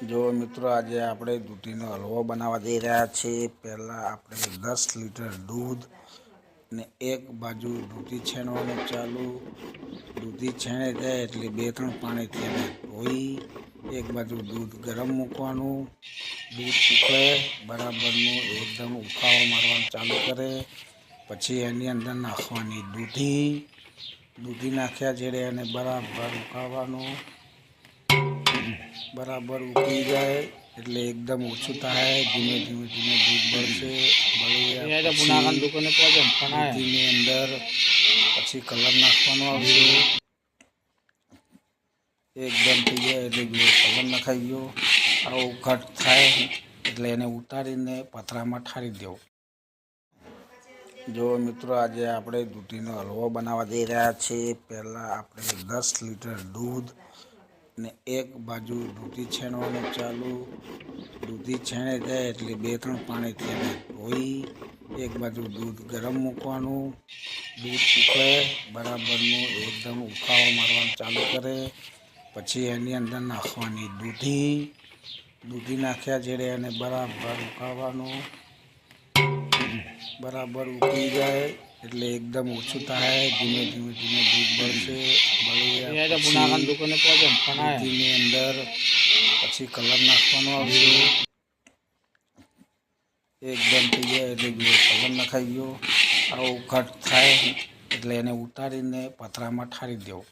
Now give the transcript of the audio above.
જો મિત્રો આજે આપણે દૂધીનો હલવો બનાવવા જઈ રહ્યા છીએ। પહેલાં આપણે 10 લીટર દૂધ ને એક બાજુ દૂધી છેણવાનું ચાલુ। દૂધી છેણાઈ જાય એટલે 2-3 પાણીથી એને ધોઈ એક બાજુ દૂધ ગરમ મૂકવાનું। દૂધ ઉકળે બરાબરનું એકદમ ઉફાળો મારવાનું ચાલુ કરે પછી એની અંદર નાખવાની દૂધી નાખ્યા જેડે એને બરાબર ઉકાળવાનું। बराबर उकली जाए એટલે એકદમ ઓછું થાય। ધીમે ધીમે દૂધ બળશે। દૂધની અંદર પછી કલર નાખવાનો આવશે। એકદમ થઈ જાય એટલે કલર નખાઈ ગયો। આવું ઘટ થાય એટલે એને ઉતારીને પતરામાં ઠારી દેવો। જો મિત્રો આજે આપણે દૂધીનો હલવો બનાવવા જઈ રહ્યા છીએ। પહેલાં આપણે 10 લીટર દૂધ ને એક બાજુ દૂધી છેણવાનું ચાલુ। દૂધી છેણાઈ જાય એટલે 2-3 પાણીથી એને ધોઈ એક બાજુ દૂધ ગરમ મૂકવાનું। દૂધ ઉકળે બરાબરનું એકદમ ઉફાળો મારવાનું ચાલુ કરે પછી એની અંદર નાખવાની દૂધી નાખ્યા જેડે એને બરાબર ઉકાળવાનું। बराबर उकली जाए એટલે એકદમ ઓછું થાય। ધીમે ધીમે દૂધ બળશે। દૂધની અંદર પછી કલર નાખવાનો આવશે। એકદમ થઈ જાય એટલે કલર નખાઈ ગયો। આવું ઘટ થાય એટલે એને ઉતારીને પતરામાં ઠારી દેવો।